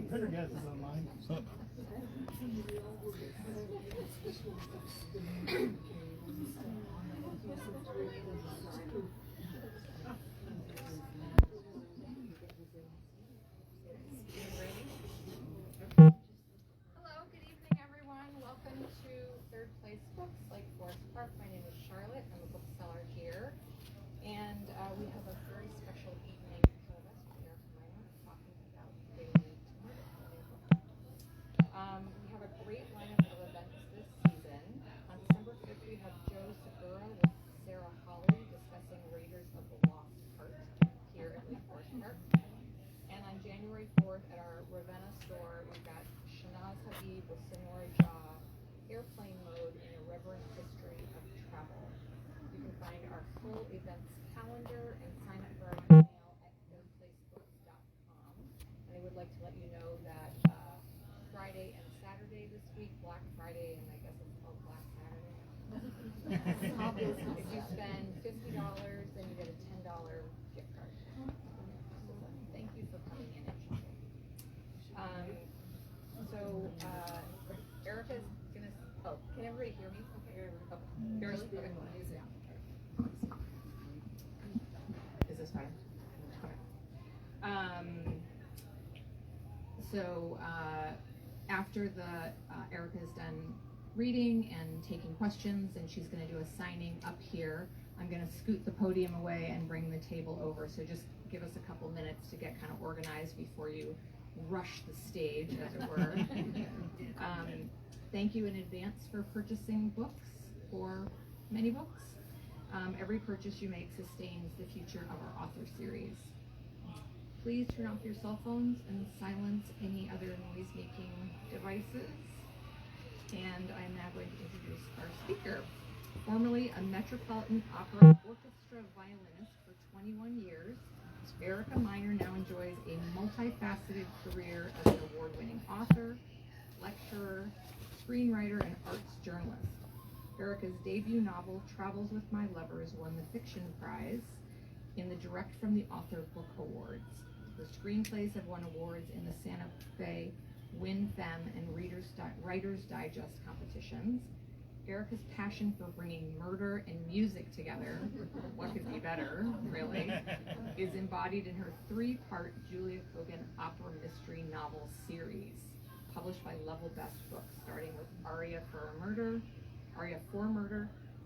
Pendergast is online. Hello, good evening, everyone. Welcome to Third Place Books, Lake Forest Park. My name is Charlotte. I'm a bookseller here, and we have a very special evening ahead of us with Eric Miner talking about Prelude to Murder, the new book. We have a great lineup of events this season. On December 5th, we have Joe Segura with Sarah Holly discussing Raiders of the Lost Heart here at Lake Forest Park. And on January 4th at our Ravenna store, we've got Shanaz Habib with Senora Jaw, Airplane Mode, and Irreverent History of Travel. You can find our full events calendar and sign up for our email at thirdplacebooks.com. And I would like to let you know that Friday and Saturday this week, Black Friday, and I guess it's called Black Saturday. If you spend $50, then you get a $10 gift card. Thank you for coming in and shopping. Erica's gonna. Oh, can everybody hear me? Okay. Oh, barely. Okay. Is this better? Okay. After Erica's done reading and taking questions, and she's going to do a signing up here, I'm going to scoot the podium away and bring the table over. So just give us a couple minutes to get kind of organized before you rush the stage, as it were. Thank you in advance for purchasing books, or many books. Every purchase you make sustains the future of our author series. Please turn off your cell phones and silence any other noise-making devices. And I'm now going to introduce our speaker. Formerly a Metropolitan Opera Orchestra violinist for 21 years, Erica Miner now enjoys a multifaceted career as an award-winning author, lecturer, screenwriter, and arts journalist. Erica's debut novel, Travels with My Lovers, won the Fiction Prize in the Direct from the Author Book Awards. Her screenplays have won awards in the Santa Fe Win Femme and Writer's Digest competitions. Erica's passion for bringing murder and music together, what could be better, really, is embodied in her 3-part Julia Kogan opera mystery novel series, published by Level Best Books, starting with Aria for Murder,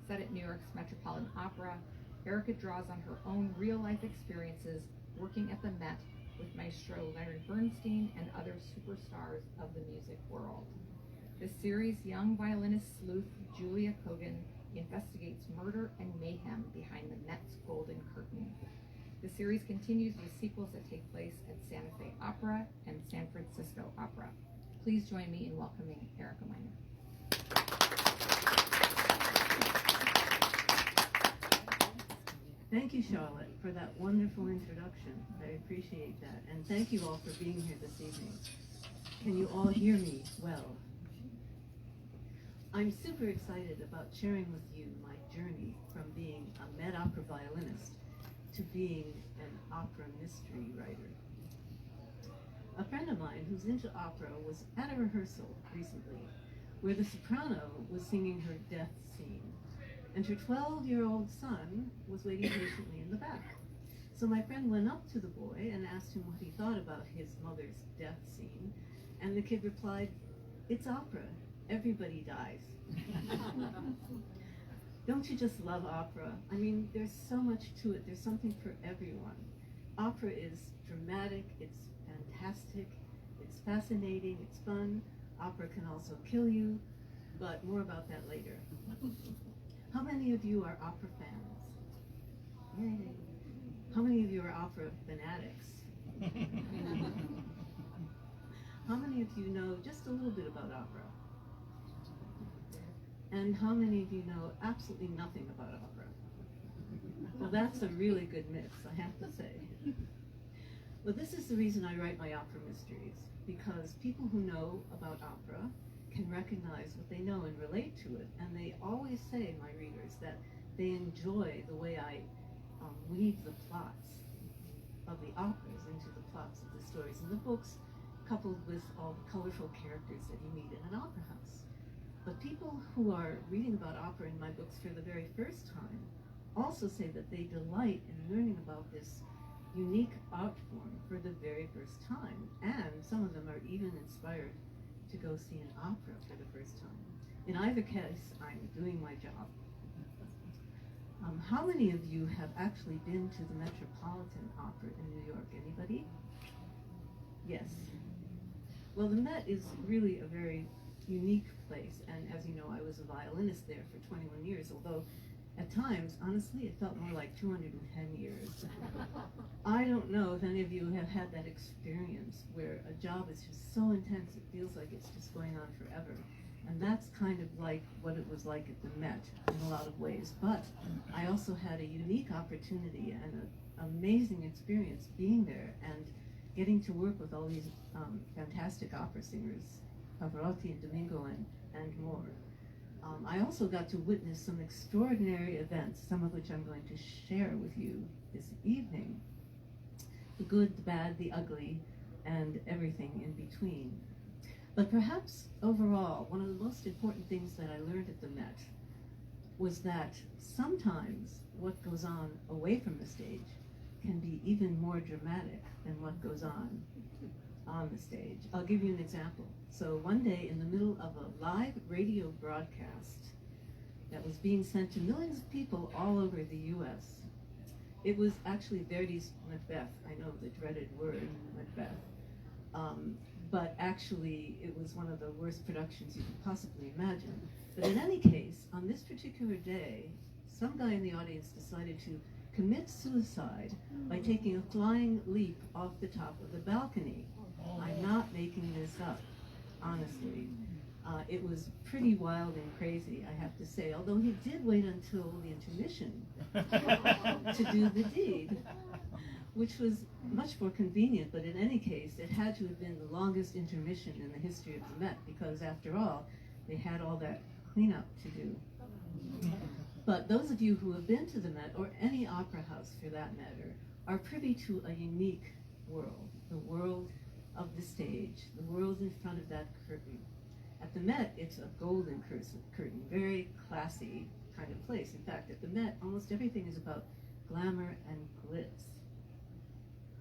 set at New York's Metropolitan Opera. Erica draws on her own real-life experiences working at the Met with Maestro Leonard Bernstein and other superstars of the music world. The series' young violinist sleuth Julia Kogan investigates murder and mayhem behind the Met's Golden Curtain. The series continues with sequels that take place at Santa Fe Opera and San Francisco Opera. Please join me in welcoming Erica Miner. Thank you, Charlotte, for that wonderful introduction. I appreciate that. And thank you all for being here this evening. Can you all hear me well? I'm super excited about sharing with you my journey from being a Met Opera violinist to being an opera mystery writer. A friend of mine who's into opera was at a rehearsal recently where the soprano was singing her death scene, and her 12-year-old son was waiting patiently in the back. So my friend went up to the boy and asked him what he thought about his mother's death scene, and the kid replied, "It's opera. Everybody dies." Don't you just love opera? I mean, there's so much to it. There's something for everyone. Opera is dramatic, it's fantastic, it's fascinating, it's fun. Opera can also kill you, but more about that later. How many of you are opera fans? Yay. How many of you are opera fanatics? How many of you know just a little bit about opera? And how many of you know absolutely nothing about opera? Well, that's a really good mix, I have to say. Well, this is the reason I write my opera mysteries, because people who know about opera can recognize what they know and relate to it, and they always say, my readers, that they enjoy the way I weave the plots of the operas into the plots of the stories in the books, coupled with all the colorful characters that you meet in an opera house. But people who are reading about opera in my books for the very first time also say that they delight in learning about this unique art form for the very first time. And some of them are even inspired to go see an opera for the first time. In either case, I'm doing my job. How many of you have actually been to the Metropolitan Opera in New York? Anybody? Yes. Well, the Met is really a very unique place, and as you know, I was a violinist there for 21 years, although at times, honestly, it felt more like 210 years. I don't know if any of you have had that experience where a job is just so intense it feels like it's just going on forever. And that's kind of like what it was like at the Met in a lot of ways. But I also had a unique opportunity and an amazing experience being there and getting to work with all these fantastic opera singers, Pavarotti and Domingo and more. I also got to witness some extraordinary events, some of which I'm going to share with you this evening. The good, the bad, the ugly, and everything in between. But perhaps overall, one of the most important things that I learned at the Met was that sometimes what goes on away from the stage can be even more dramatic than what goes on the stage. I'll give you an example. So one day in the middle of a live radio broadcast that was being sent to millions of people all over the US, it was actually Verdi's Macbeth. I know the dreaded word, Macbeth. But actually, it was one of the worst productions you could possibly imagine. But in any case, on this particular day, some guy in the audience decided to commit suicide by taking a flying leap off the top of the balcony. I'm not making this up, honestly. It was pretty wild and crazy, I have to say, although he did wait until the intermission to do the deed, which was much more convenient, but in any case, it had to have been the longest intermission in the history of the Met, because after all, they had all that cleanup to do. But those of you who have been to the Met, or any opera house for that matter, are privy to a unique world, the world of the stage, the world in front of that curtain. At the Met, it's a golden curtain, very classy kind of place. In fact, at the Met, almost everything is about glamour and glitz.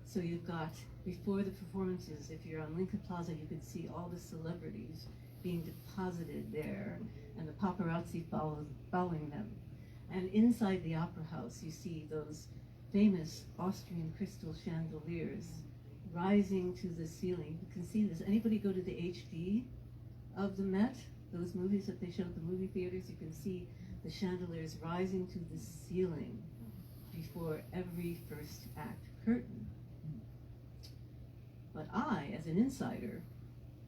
So you've got, before the performances, if you're on Lincoln Plaza, you can see all the celebrities being deposited there, and the paparazzi following them. And inside the opera house, you see those famous Austrian crystal chandeliers rising to the ceiling. You can see this. Anybody go to the HD of the Met? Those movies that they show at the movie theaters, you can see the chandeliers rising to the ceiling before every first act curtain. But I, as an insider,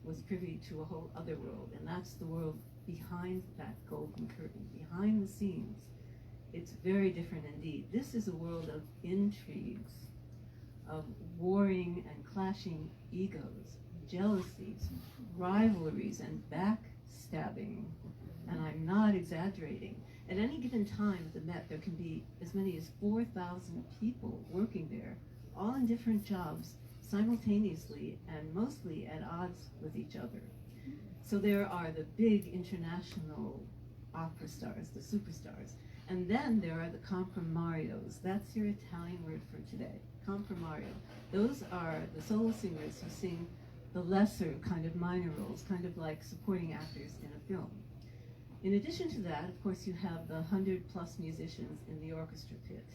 was privy to a whole other world, and that's the world behind that golden curtain, behind the scenes. It's very different indeed. This is a world of intrigues, of warring and clashing egos, jealousies, rivalries, and backstabbing. And I'm not exaggerating. At any given time at the Met, there can be as many as 4,000 people working there, all in different jobs, simultaneously and mostly at odds with each other. So there are the big international opera stars, the superstars. And then there are the comprimarios. That's your Italian word for today, comprimario. Those are the solo singers who sing the lesser kind of minor roles, kind of like supporting actors in a film. In addition to that, of course, you have the 100+ musicians in the orchestra pit,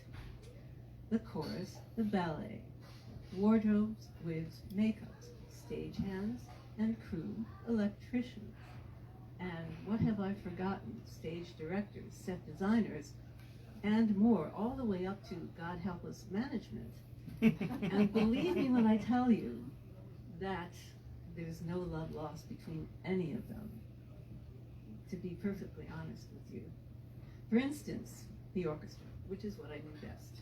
the chorus, the ballet, wardrobes, wigs, makeups, stagehands, and crew, electricians. And what have I forgotten? Stage directors, set designers, and more, all the way up to, God help us, management. And believe me when I tell you that there's no love lost between any of them, to be perfectly honest with you. For instance, the orchestra, which is what I do best.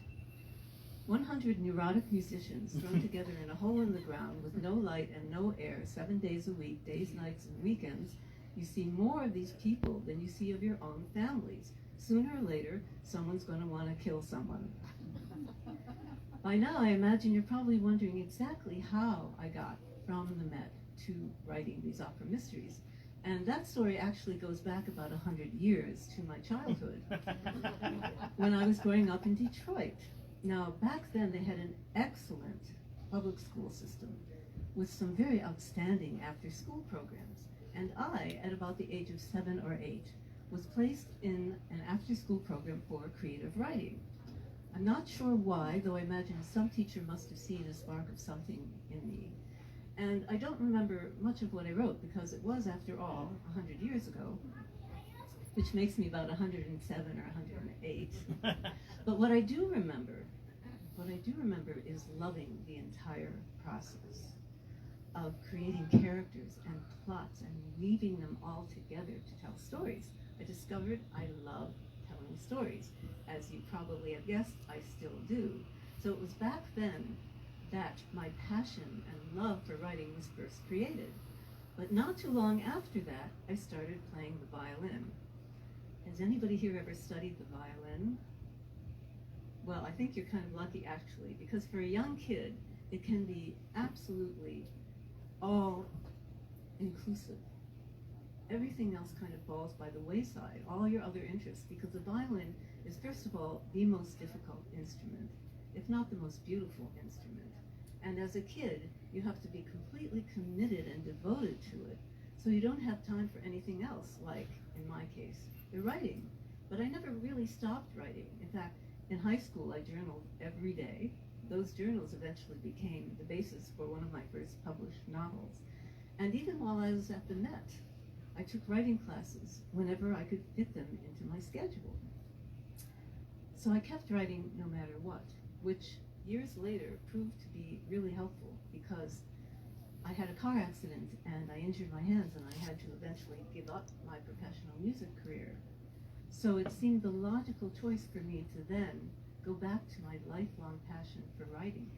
100 neurotic musicians thrown together in a hole in the ground with no light and no air, 7 days a week, days, nights, and weekends. You see more of these people than you see of your own families. Sooner or later, someone's going to want to kill someone. By now, I imagine you're probably wondering exactly how I got from the Met to writing these opera mysteries. And that story actually goes back about 100 years to my childhood, when I was growing up in Detroit. Now, back then they had an excellent public school system with some very outstanding after-school programs. And I, at about the age of 7 or 8, was placed in an after-school program for creative writing. I'm not sure why, though I imagine some teacher must have seen a spark of something in me. And I don't remember much of what I wrote, because it was, after all, 100 years ago, which makes me about 107 or 108. But what I do remember is loving the entire process of creating characters and plots and weaving them all together to tell stories. I discovered I love telling stories. As you probably have guessed, I still do. So it was back then that my passion and love for writing was first created. But not too long after that, I started playing the violin. Has anybody here ever studied the violin? Well, I think you're kind of lucky, actually, because for a young kid, it can be absolutely all-inclusive. Everything else kind of falls by the wayside, all your other interests, because the violin is, first of all, the most difficult instrument, if not the most beautiful instrument. And as a kid, you have to be completely committed and devoted to it, so you don't have time for anything else, like, in my case, the writing. But I never really stopped writing. In fact, in high school, I journaled every day. Those journals eventually became the basis for one of my first published novels. And even while I was at the Met, I took writing classes whenever I could fit them into my schedule. So I kept writing no matter what, which years later proved to be really helpful, because I had a car accident and I injured my hands, and I had to eventually give up my professional music career. So it seemed the logical choice for me to then go back to my lifelong passion for writing,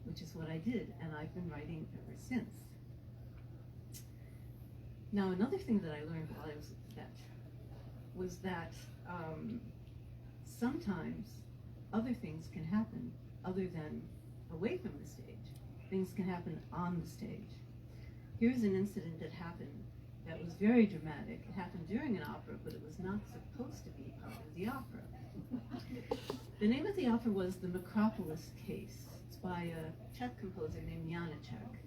which is what I did, and I've been writing ever since. Now, another thing that I learned while I was at Vet was that sometimes other things can happen other than away from the stage. Things can happen on the stage. Here's an incident that happened that was very dramatic. It happened during an opera, but it was not supposed to be part of the opera. The name of the opera was The Macropolis Case. It's by a Czech composer named Janacek.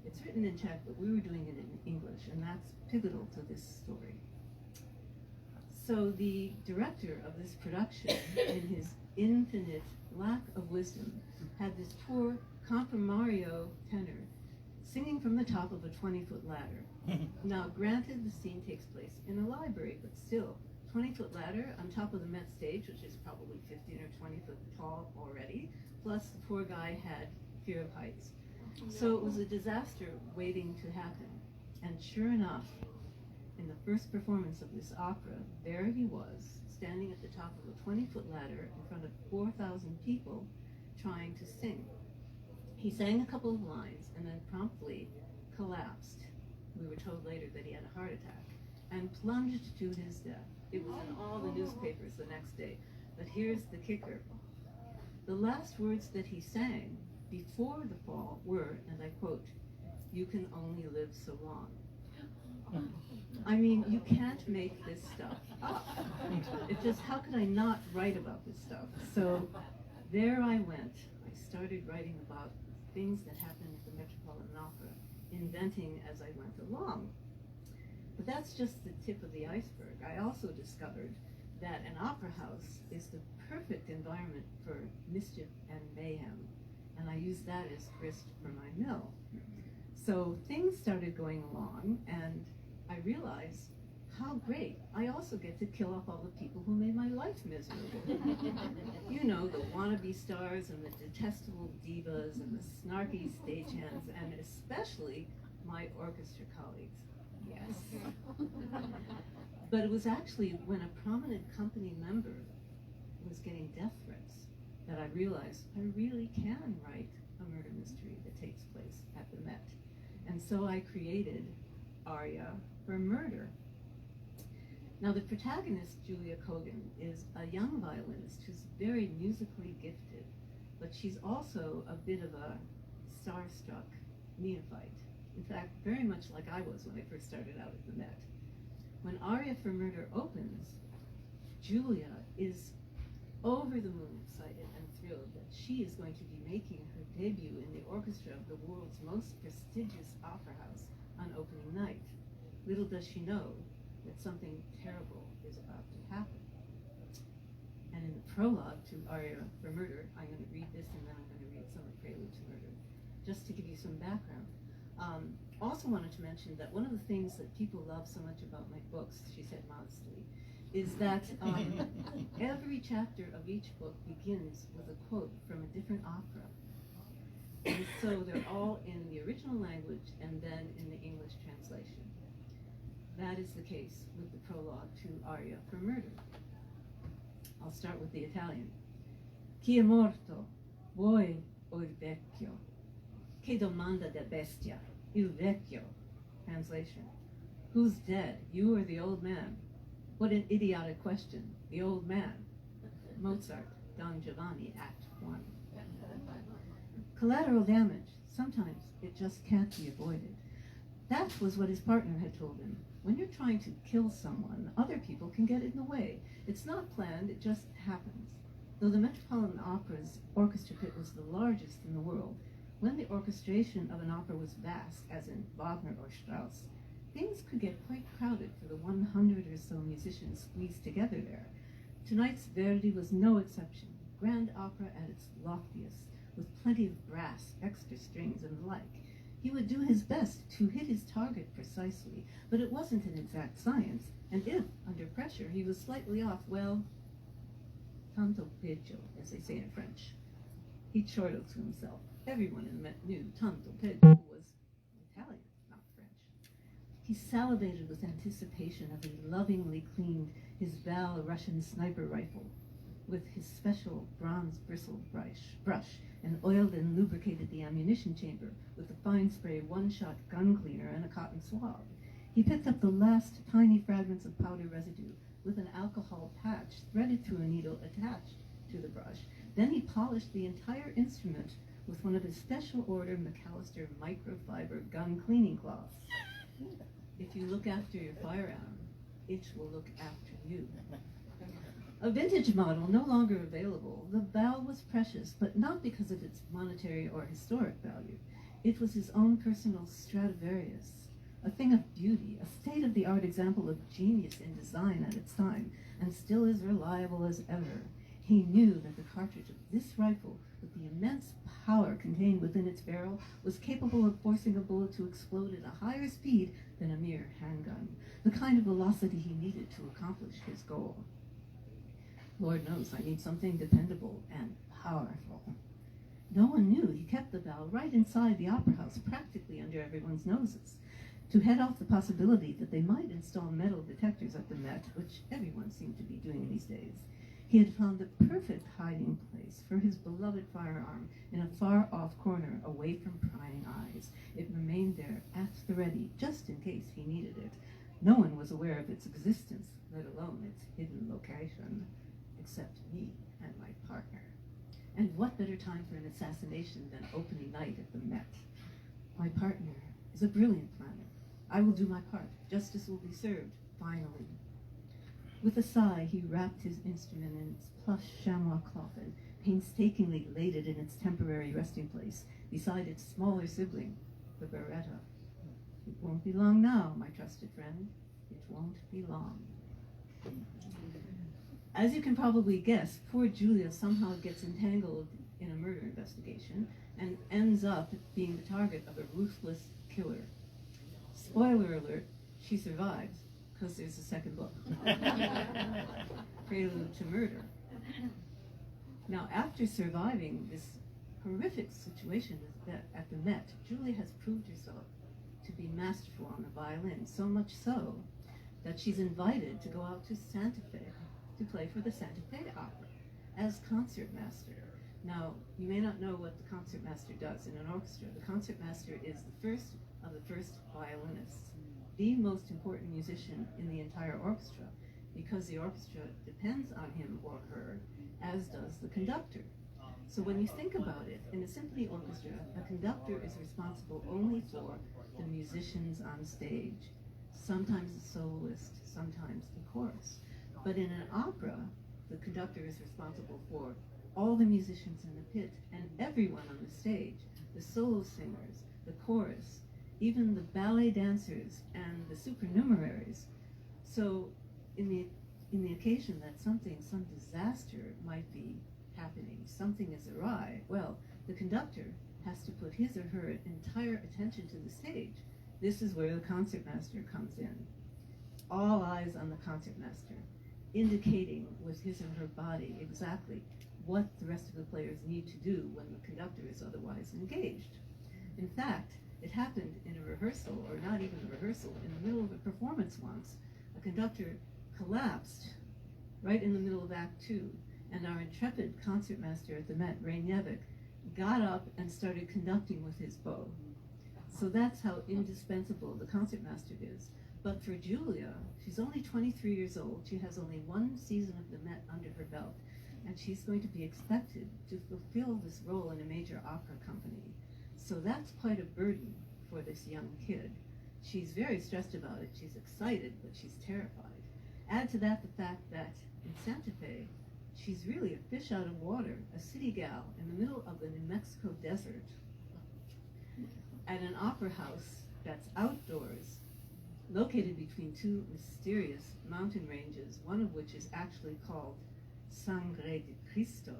It's written in Czech, but we were doing it in English, and that's pivotal to this story. So the director of this production, in his infinite lack of wisdom, had this poor comprimario tenor singing from the top of a 20-foot ladder. Now, granted, the scene takes place in a library, but still, 20-foot ladder on top of the Met stage, which is probably 15 or 20 foot tall already, plus the poor guy had fear of heights. So it was a disaster waiting to happen. And sure enough, in the first performance of this opera, there he was, standing at the top of a 20-foot ladder in front of 4,000 people trying to sing. He sang a couple of lines and then promptly collapsed. We were told later that he had a heart attack, and plunged to his death. It was in all the newspapers the next day. But here's the kicker. The last words that he sang before the fall were, and I quote, "You can only live so long." I mean, you can't make this stuff up. It just, how could I not write about this stuff? So there I went. I started writing about things that happened at the Metropolitan Opera, inventing as I went along. But that's just the tip of the iceberg. I also discovered that an opera house is the perfect environment for mischief and mayhem, and I use that as grist for my mill. So things started going along, and I realized how great. I also get to kill off all the people who made my life miserable. You know, the wannabe stars and the detestable divas and the snarky stagehands, and especially my orchestra colleagues. Yes. But it was actually when a prominent company member was getting death threats that I realized I really can write a murder mystery that takes place at the Met. And so I created Aria for Murder. Now the protagonist, Julia Kogan, is a young violinist who's very musically gifted, but she's also a bit of a starstruck neophyte. In fact, very much like I was when I first started out at the Met. When Aria for Murder opens, Julia is over the moon excited and thrilled that she is going to be making her debut in the orchestra of the world's most prestigious opera house on opening night. Little does she know that something terrible is about to happen. And in the prologue to Aria for Murder, I'm going to read this and then I'm going to read some of Prelude to Murder, just to give you some background. Also wanted to mention that one of the things that people love so much about my books, she said modestly, is that every chapter of each book begins with a quote from a different opera. And so they're all in the original language and then in the English translation. That is the case with the prologue to Aria for Murder. I'll start with the Italian. Chi è morto, voi o il vecchio? Che domanda da bestia, il vecchio. Translation. Who's dead, you or the old man? What an idiotic question, the old man. Mozart, Don Giovanni, Act 1. Collateral damage. Sometimes it just can't be avoided. That was what his partner had told him. When you're trying to kill someone, other people can get in the way. It's not planned, it just happens. Though the Metropolitan Opera's orchestra pit was the largest in the world, when the orchestration of an opera was vast, as in Wagner or Strauss, things could get quite crowded for the 100 or so musicians squeezed together there. Tonight's Verdi was no exception. Grand opera at its loftiest, with plenty of brass, extra strings, and the like. He would do his best to hit his target precisely, but it wasn't an exact science, and if, under pressure, he was slightly off, well, tanto peggio, as they say in French. He chortled to himself. Everyone in the Met knew tanto peggio was Italian, not French. He salivated with anticipation as he lovingly cleaned his Val Russian sniper rifle with his special bronze bristled brush and oiled and lubricated the ammunition chamber with a fine spray one-shot gun cleaner and a cotton swab. He picked up the last tiny fragments of powder residue with an alcohol patch threaded through a needle attached to the brush. Then he polished the entire instrument with one of his special order McAllister microfiber gun cleaning cloths. If you look after your firearm, it will look after you. A vintage model no longer available, the Val was precious, but not because of its monetary or historic value. It was his own personal Stradivarius, a thing of beauty, a state-of-the-art example of genius in design at its time, and still as reliable as ever. He knew that the cartridge of this rifle, with the immense power contained within its barrel, was capable of forcing a bullet to explode at a higher speed than a mere handgun, the kind of velocity he needed to accomplish his goal. Lord knows I need something dependable and powerful. No one knew he kept the Val right inside the opera house, practically under everyone's noses, to head off the possibility that they might install metal detectors at the Met, which everyone seemed to be doing these days. He had found the perfect hiding place for his beloved firearm in a far-off corner away from prying eyes. It remained there at the ready, just in case he needed it. No one was aware of its existence, let alone its hidden location, except me and my partner. And what better time for an assassination than opening night at the Met? My partner is a brilliant planner. I will do my part. Justice will be served, finally. With a sigh, he wrapped his instrument in its plush chamois cloth and painstakingly laid it in its temporary resting place, beside its smaller sibling, the Beretta. It won't be long now, my trusted friend. It won't be long. As you can probably guess, poor Julia somehow gets entangled in a murder investigation and ends up being the target of a ruthless killer. Spoiler alert, she survives, because there's a second book. Prelude to Murder. Now, after surviving this horrific situation at the Met, Julia has proved herself to be masterful on the violin, so much so that she's invited to go out to Santa Fe to play for the Santa Fe Opera as concertmaster. Now, you may not know what the concertmaster does in an orchestra. The concertmaster is the first of the first violinists, the most important musician in the entire orchestra, because the orchestra depends on him or her, as does the conductor. So when you think about it, in a symphony orchestra, a conductor is responsible only for the musicians on stage, sometimes the soloist, sometimes the chorus. But in an opera, the conductor is responsible for all the musicians in the pit and everyone on the stage, the solo singers, the chorus, even the ballet dancers and the supernumeraries. So in the occasion that some disaster might be happening, something is awry, well, the conductor has to put his or her entire attention to the stage. This is where the concertmaster comes in. All eyes on the concertmaster, indicating with his or her body exactly what the rest of the players need to do when the conductor is otherwise engaged. In fact, it happened in a rehearsal, or not even a rehearsal, in the middle of a performance once. A conductor collapsed right in the middle of Act 2, and our intrepid concertmaster at the Met, Reynjavik, got up and started conducting with his bow. So that's how indispensable the concertmaster is. But for Julia, she's only 23 years old. She has only one season of the Met under her belt, and she's going to be expected to fulfill this role in a major opera company. So that's quite a burden for this young kid. She's very stressed about it. She's excited, but she's terrified. Add to that the fact that in Santa Fe, she's really a fish out of water, a city gal in the middle of the New Mexico desert at an opera house that's outdoors, located between two mysterious mountain ranges, one of which is actually called Sangre de Cristo,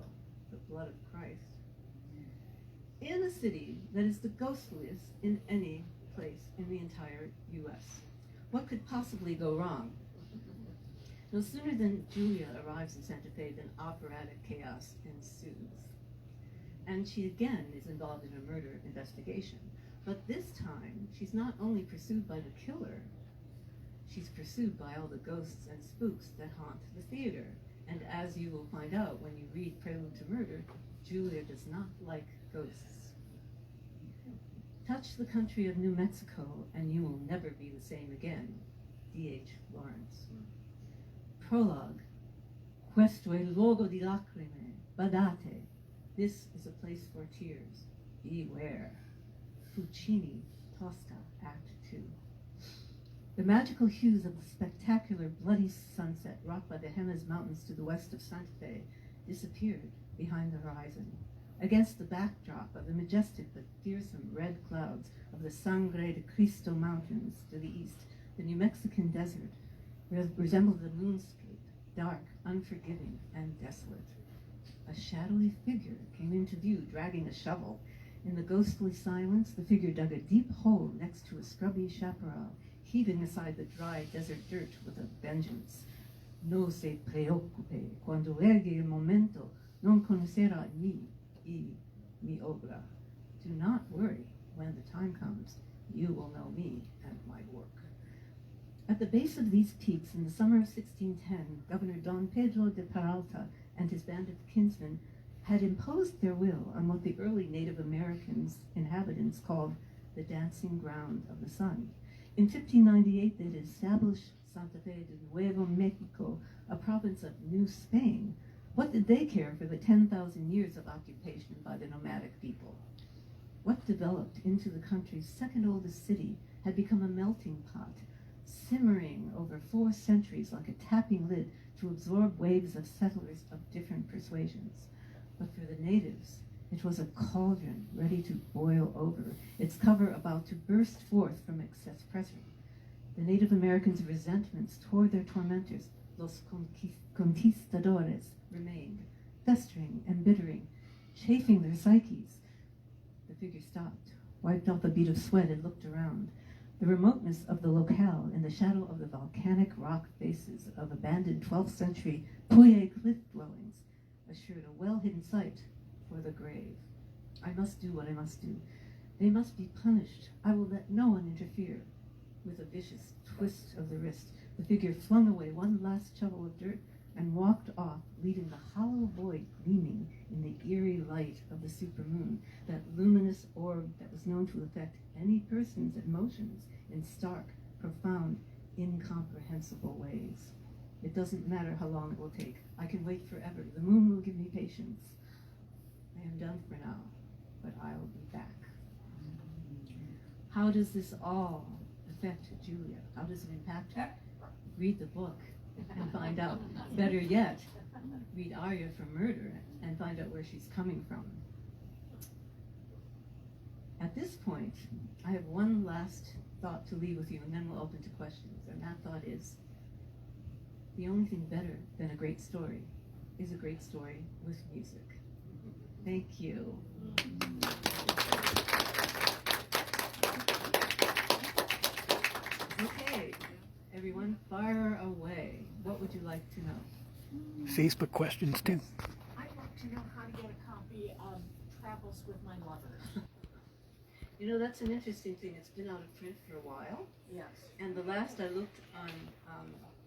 the blood of Christ, in a city that is the ghostliest in any place in the entire U.S. What could possibly go wrong? No sooner than Julia arrives in Santa Fe than operatic chaos ensues. And she again is involved in a murder investigation. But this time, she's not only pursued by the killer, she's pursued by all the ghosts and spooks that haunt the theater. And as you will find out when you read Prelude to Murder, Julia does not like ghosts. Touch the country of New Mexico and you will never be the same again. D.H. Lawrence. Prologue. Questo è luogo di lacrime. Badate. This is a place for tears. Beware. Puccini, Tosca, Act 2. The magical hues of the spectacular bloody sunset wrought by the Jemez Mountains to the west of Santa Fe disappeared behind the horizon. Against the backdrop of the majestic but fearsome red clouds of the Sangre de Cristo Mountains to the east, the New Mexican desert resembled a moonscape, dark, unforgiving, and desolate. A shadowy figure came into view, dragging a shovel. In the ghostly silence, the figure dug a deep hole next to a scrubby chaparral, heaving aside the dry desert dirt with a vengeance. No se preoccupe, cuando llegue el momento, non conocerá mi obra. Do not worry, when the time comes, you will know me and my work. At the base of these peaks in the summer of 1610, Governor Don Pedro de Peralta and his band of kinsmen had imposed their will on what the early Native Americans inhabitants called the dancing ground of the sun. In 1598, they had established Santa Fe de Nuevo Mexico, a province of New Spain. What did they care for the 10,000 years of occupation by the nomadic people? What developed into the country's second oldest city had become a melting pot, simmering over 4 centuries like a tapping lid to absorb waves of settlers of different persuasions. But for the natives, it was a cauldron ready to boil over, its cover about to burst forth from excess pressure. The Native Americans' resentments toward their tormentors, los conquistadores, remained, festering, embittering, chafing their psyches. The figure stopped, wiped off a bead of sweat, and looked around. The remoteness of the locale in the shadow of the volcanic rock faces of abandoned 12th century Puye cliff dwellings assured a well-hidden site for the grave. I must do what I must do. They must be punished. I will let no one interfere. With a vicious twist of the wrist, the figure flung away one last shovel of dirt and walked off, leaving the hollow void gleaming in the eerie light of the supermoon, that luminous orb that was known to affect any person's emotions in stark, profound, incomprehensible ways. It doesn't matter how long it will take. I can wait forever. The moon will give me patience. I done for now, but I'll be back. How does this all affect Julia? How does it impact her? Read the book and find out. Better yet, read Arya for Murder and find out where she's coming from. At this point, I have one last thought to leave with you, and then we'll open to questions. And that thought is, the only thing better than a great story is a great story with music. Thank you. Okay, everyone, fire away. What would you like to know? Facebook questions too. I'd like to know how to get a copy of Travels with My Lover. You know, that's an interesting thing. It's been out of print for a while. Yes. And the last I looked on,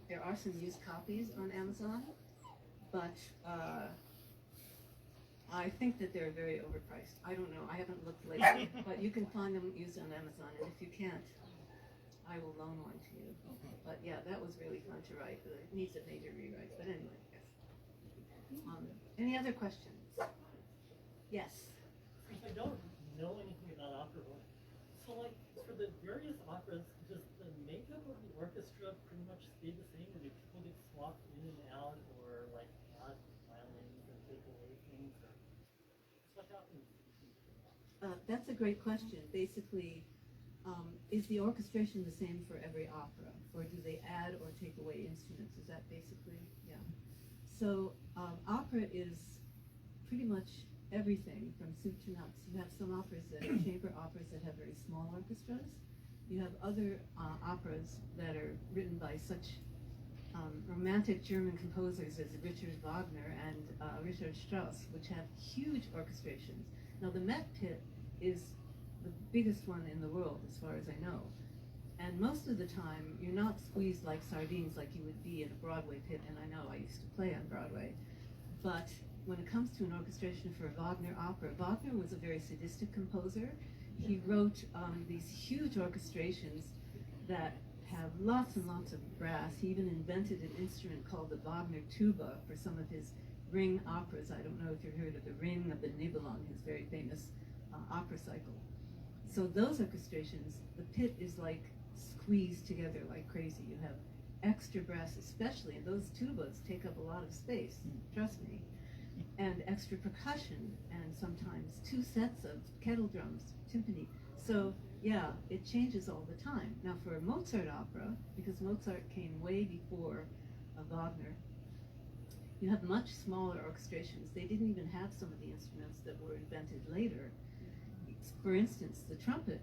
there are some used copies on Amazon, but I think that they're very overpriced. I don't know. I haven't looked lately, but you can find them used on Amazon. And if you can't, I will loan one to you. But yeah, that was really fun to write. It needs a major rewrite. But anyway, yes. Any other questions? Yes. I don't know anything about opera. So, like, for the various operas, does the makeup of the orchestra pretty much stay the same, or do people get swapped in and out, or like add violins and take away things, or what happens? That's a great question. Basically, is the orchestration the same for every opera, or do they add or take away instruments? Is that basically, yeah. So opera is pretty much everything from soup to nuts. You have some operas that are chamber operas that have very small orchestras. You have other operas that are written by such romantic German composers as Richard Wagner and Richard Strauss, which have huge orchestrations. Now the Met Pit is the biggest one in the world, as far as I know. And most of the time, you're not squeezed like sardines like you would be in a Broadway pit, and I know I used to play on Broadway. But when it comes to an orchestration for a Wagner opera, Wagner was a very sadistic composer. He wrote these huge orchestrations that have lots and lots of brass. He even invented an instrument called the Wagner tuba for some of his ring operas. I don't know if you've heard of the Ring of the Nibelung, his very famous opera cycle. So those orchestrations, the pit is like squeezed together like crazy. You have extra brass, especially, and those tubas take up a lot of space, trust me, and extra percussion, and sometimes 2 sets of kettle drums, timpani. So yeah, it changes all the time. Now for a Mozart opera, because Mozart came way before Wagner, you have much smaller orchestrations. They didn't even have some of the instruments that were invented later. For instance, the trumpet,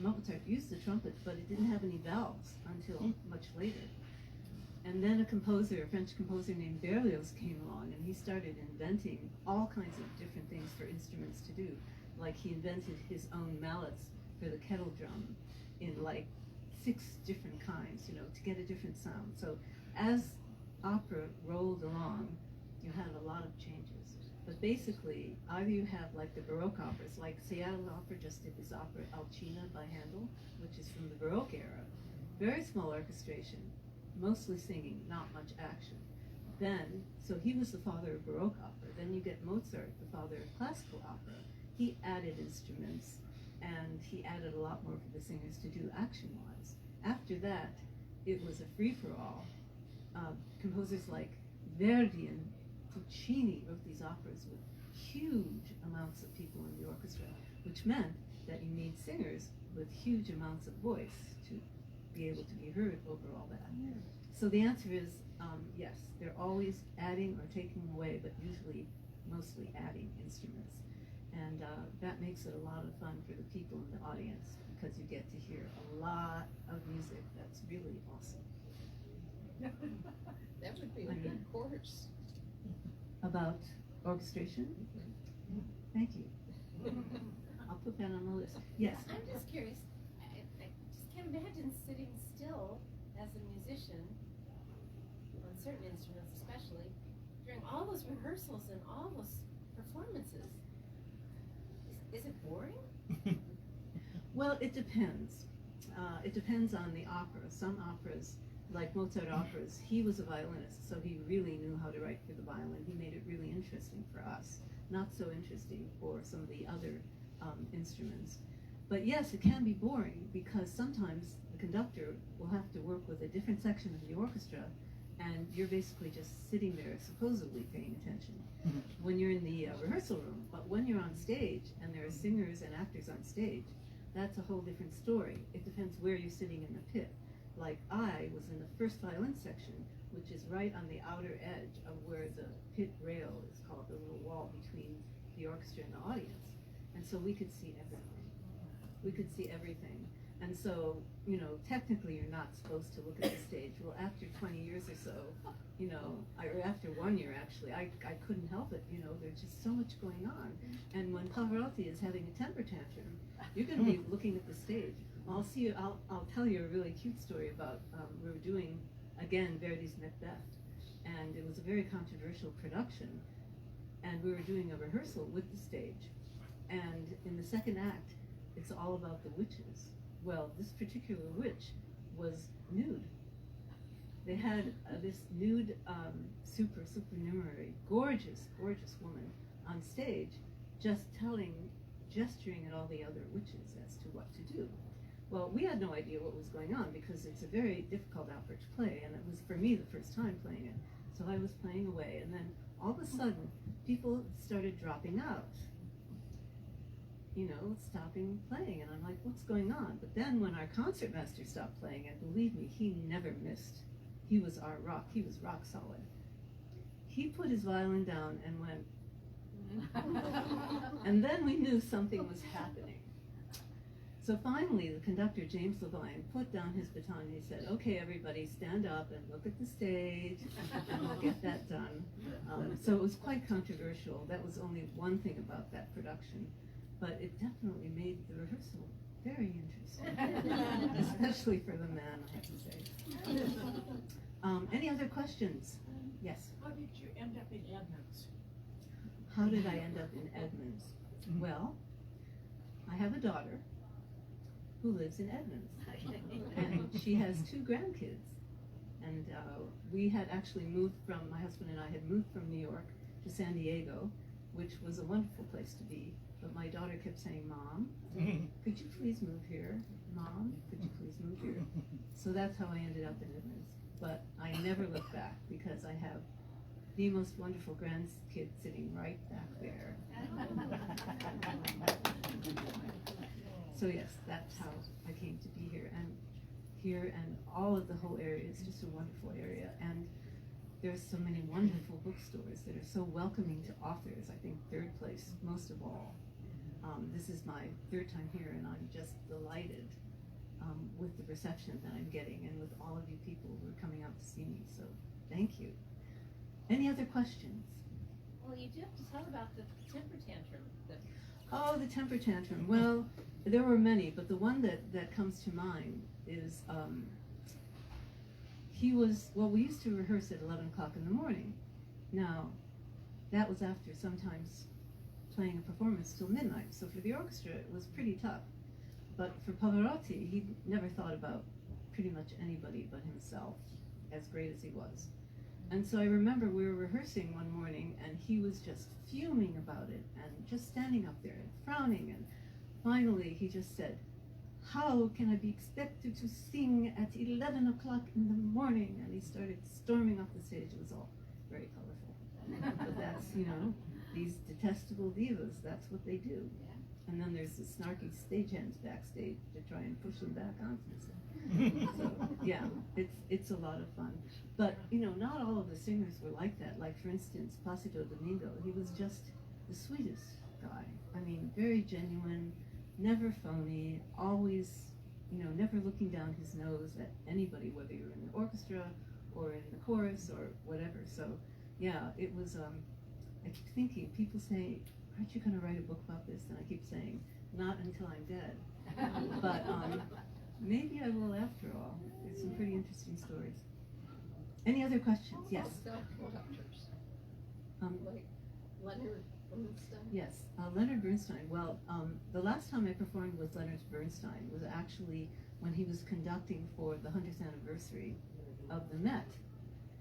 Mozart used the trumpet, but it didn't have any valves until much later. And then a composer, a French composer named Berlioz came along, and he started inventing all kinds of different things for instruments to do. Like he invented his own mallets for the kettle drum in like 6 different kinds, to get a different sound. So as opera rolled along, you had a lot of changes. But basically, either you have like the Baroque operas, like Seattle Opera just did this opera, Alcina by Handel, which is from the Baroque era. Very small orchestration, mostly singing, not much action. Then, so he was the father of Baroque opera. Then you get Mozart, the father of classical opera. He added instruments, and he added a lot more for the singers to do action-wise. After that, it was a free-for-all. Composers like Verdi and Puccini wrote these operas with huge amounts of people in the orchestra, which meant that you need singers with huge amounts of voice to be able to be heard over all that. So the answer is yes, they're always adding or taking away, but usually mostly adding instruments. And that makes it a lot of fun for the people in the audience, because you get to hear a lot of music that's really awesome. That would be a good course. About orchestration? Thank you. I'll put that on the list. Yes? I'm just curious. I just can't imagine sitting still as a musician, on certain instruments especially, during all those rehearsals and all those performances. Is it boring? Well, it depends. It depends on the opera. Some operas, like Mozart operas, he was a violinist, so he really knew how to write for the violin. He made it really interesting for us. not so interesting for some of the other instruments. But yes, it can be boring because sometimes the conductor will have to work with a different section of the orchestra, and you're basically just sitting there supposedly paying attention when you're in the rehearsal room. But when you're on stage and there are singers and actors on stage, that's a whole different story. It depends where you're sitting in the pit. Like I was in the first violin section, which is right on the outer edge of where the pit rail is called, the little wall between the orchestra and the audience. And so we could see everything. We could see everything. And so, you know, technically you're not supposed to look at the stage. Well, after 20 years or so, you know, or after 1 year actually, I couldn't help it. You know, there's just so much going on. And when Pavarotti is having a temper tantrum, you're going to be looking at the stage. I'll tell you a really cute story about, we were doing, again, Verdi's Macbeth. And it was a very controversial production. And we were doing a rehearsal with the stage. And in the second act, it's all about the witches. Well, this particular witch was nude. They had this nude supernumerary, gorgeous woman on stage, just gesturing at all the other witches as to what to do. Well, we had no idea what was going on because it's a very difficult opera to play, and it was for me the first time playing it. So I was playing away, and then all of a sudden, people started dropping out. You know, stopping playing, and I'm like, what's going on? But then when our concertmaster stopped playing, and believe me, he never missed. He was our rock. He was rock solid. He put his violin down and went, and then we knew something was happening. So finally, the conductor, James Levine, put down his baton and he said, okay, everybody, stand up and look at the stage, and we'll get that done. So it was quite controversial. That was only one thing about that production. But it definitely made the rehearsal very interesting, especially for the man, I have to say. Any other questions? Yes? How did you end up in Edmonds? How did I end up in Edmonds? Well, I have a daughter who lives in Edmonds, and she has 2 grandkids. And we had actually moved from, my husband and I had moved from New York to San Diego, which was a wonderful place to be. But my daughter kept saying, Mom, could you please move here? Mom, could you please move here? So that's how I ended up in Edmonds. But I never looked back because I have the most wonderful grandkid sitting right back there. So yes, that's how I came to be here. And all of the whole area is just a wonderful area. And there's so many wonderful bookstores that are so welcoming to authors. I think third place, most of all. This is my 3rd time here, and I'm just delighted with the reception that I'm getting and with all of you people who are coming out to see me. So thank you. Any other questions? Well, you do have to tell about the temper tantrum. Oh, the temper tantrum. Well, there were many, but the one that comes to mind is we used to rehearse at 11 o'clock in the morning. Now, that was after sometimes playing a performance till midnight. So for the orchestra, it was pretty tough. But for Pavarotti, he never thought about pretty much anybody but himself, as great as he was. And so I remember we were rehearsing one morning, and he was just fuming about it, and just standing up there and frowning. And finally, he just said, how can I be expected to sing at 11 o'clock in the morning? And he started storming off the stage. It was all very colorful. But that's, you know, these detestable divas, that's what they do. And then there's the snarky stagehands backstage to try and push them back onto the stage. So, yeah, it's a lot of fun. But, you know, not all of the singers were like that. Like, for instance, Placido Domingo, he was just the sweetest guy. I mean, very genuine, never phony, always, you know, never looking down his nose at anybody, whether you're in the orchestra or in the chorus or whatever. So, yeah, it was, I keep thinking, people say, aren't you going to write a book about this? And I keep saying, not until I'm dead. But maybe I will after all. There's some pretty interesting stories. Any other questions? Yes. Self-conductors. Like Leonard Bernstein. Yes, Leonard Bernstein. Well, the last time I performed with Leonard Bernstein was actually when he was conducting for the 100th anniversary of the Met.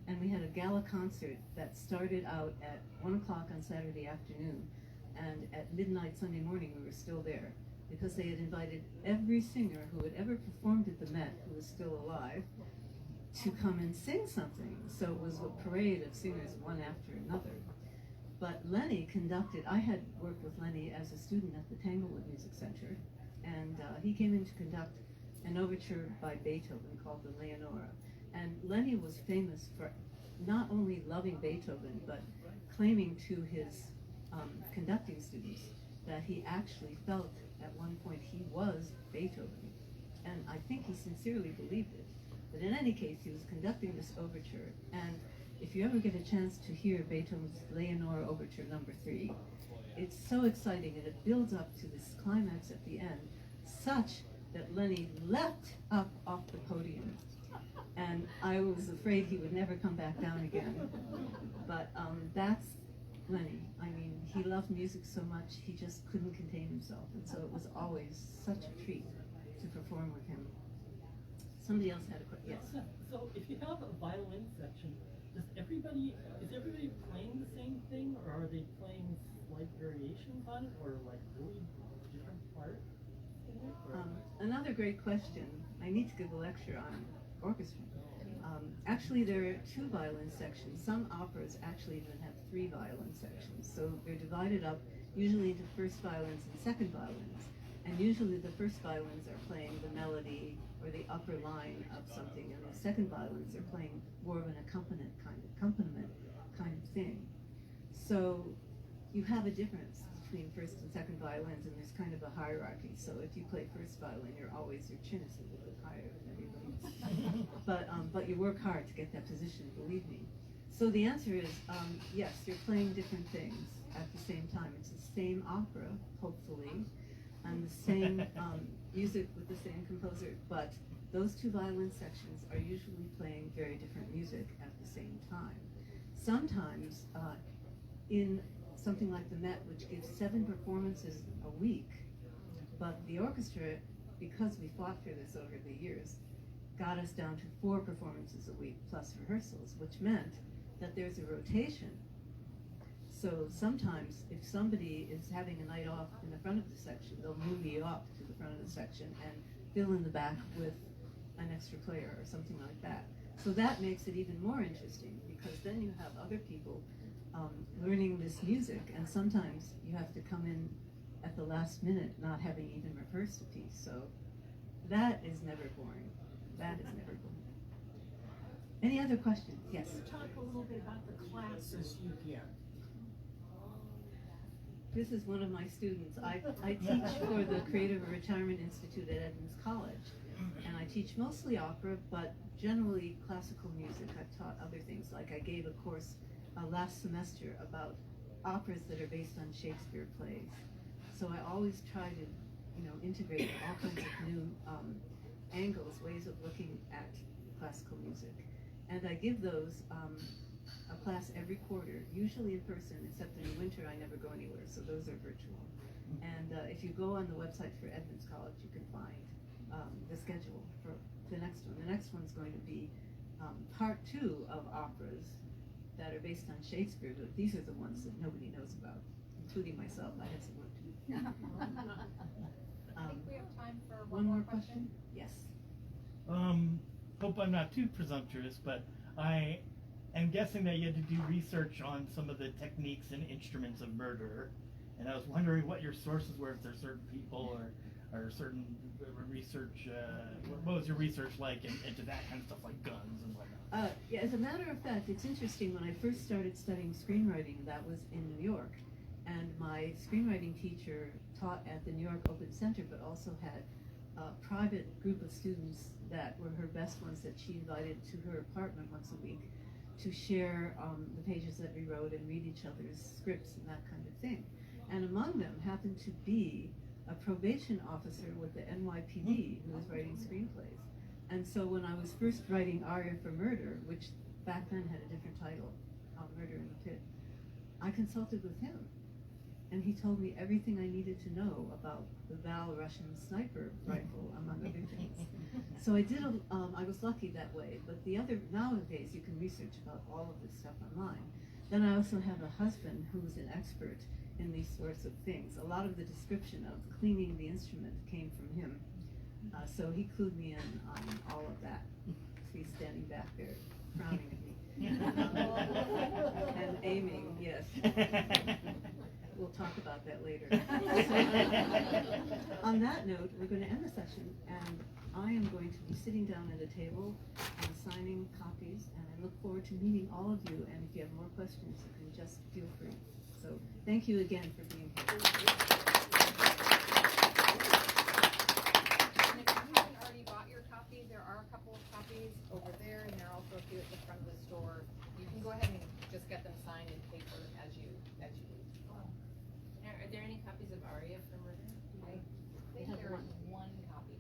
and we had a gala concert that started out at 1 o'clock on Saturday afternoon, and at midnight Sunday morning we were still there, because they had invited every singer who had ever performed at the Met, who was still alive, to come and sing something. So it was a parade of singers, one after another. But Lenny conducted, I had worked with Lenny as a student at the Tanglewood Music Center, and he came in to conduct an overture by Beethoven called the Leonora. And Lenny was famous for not only loving Beethoven, but claiming to his conducting students that he actually felt at one point he was Beethoven. And I think he sincerely believed it. But in any case, he was conducting this overture, and if you ever get a chance to hear Beethoven's Leonora Overture Number 3, it's so exciting, and it builds up to this climax at the end, such that Lenny leapt up off the podium, and I was afraid he would never come back down again. But that's Lenny. I mean, he loved music so much, he just couldn't contain himself, and so it was always such a treat to perform with him. Somebody else had a question. Yes. So if you have a violin section, is everybody playing the same thing, or are they playing slight variations on it, or like really different parts in it? Another great question. I need to give a lecture on orchestra. Actually, there are 2 violin sections. Some operas actually even have 3 violin sections. So they're divided up usually into first violins and second violins. And usually the first violins are playing the melody or the upper line of something, and the second violins are playing more of an accompaniment kind of thing. So you have a difference between first and second violins, and there's kind of a hierarchy. So if you play first violin, your chin is a little bit higher than everybody. But you work hard to get that position, believe me. So the answer is yes, you're playing different things at the same time. It's the same opera, hopefully, and the same music with the same composer, but those 2 violin sections are usually playing very different music at the same time. Sometimes in something like the Met, which gives 7 performances a week, but the orchestra, because we fought through this over the years, got us down to 4 performances a week plus rehearsals, which meant that there's a rotation. So sometimes if somebody is having a night off in the front of the section, they'll move you up to the front of the section and fill in the back with an extra player or something like that. So that makes it even more interesting, because then you have other people learning this music, and sometimes you have to come in at the last minute not having even rehearsed a piece. So that is never boring. That is never boring. Any other questions? Yes. Can you talk a little bit about the classes you give? This is one of my students. I teach for the Creative Retirement Institute at Edmonds College, and I teach mostly opera, but generally classical music. I've taught other things, like I gave a course last semester about operas that are based on Shakespeare plays. So I always try to, integrate all kinds of new angles, ways of looking at classical music. And I give those a class every quarter, usually in person, except in the winter I never go anywhere, so those are virtual. And if you go on the website for Edmonds College, you can find the schedule for the next one. The next one's going to be part 2 of operas that are based on Shakespeare, but these are the ones that nobody knows about, including myself. I had some work to do. I think we have time for One more question? Yes. Hope I'm not too presumptuous, but I am guessing that you had to do research on some of the techniques and instruments of murder, and I was wondering what your sources were, if there's certain people or certain research, what was your research like into that kind of stuff, like guns and whatnot? Yeah, as a matter of fact, it's interesting. When I first started studying screenwriting, that was in New York, and my screenwriting teacher taught at the New York Open Center, but also had a private group of students that were her best ones that she invited to her apartment once a week to share the pages that we wrote and read each other's scripts and that kind of thing. And among them happened to be a probation officer with the NYPD who was writing screenplays. And so when I was first writing Aria for Murder, which back then had a different title, Murder in the Pit, I consulted with him. and he told me everything I needed to know about the Val Russian sniper rifle, among other things. So I did. I was lucky that way. But nowadays you can research about all of this stuff online. Then I also have a husband who's an expert in these sorts of things. A lot of the description of cleaning the instrument came from him. So he clued me in on all of that. He's standing back there, frowning at me. And aiming, yes. We'll talk about that later. On that note, we're going to end the session, and I am going to be sitting down at a table and signing copies, and I look forward to meeting all of you, and if you have more questions, you can just feel free. So thank you again for being here. And if you haven't already bought your copy, there are a couple of copies over there, and there are also a few at the front of the store. You can go ahead and just get them signed in paper as you leave. Are there any copies of Aria for Murder? I think there is one copy.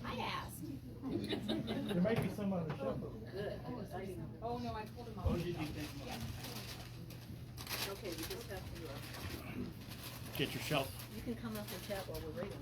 I asked. There might be some on the shelf. Good. Oh, no, I pulled them out. Oh, did you take them Yeah. Okay, we just have to, Get your shelf. you can come up and chat while we're waiting.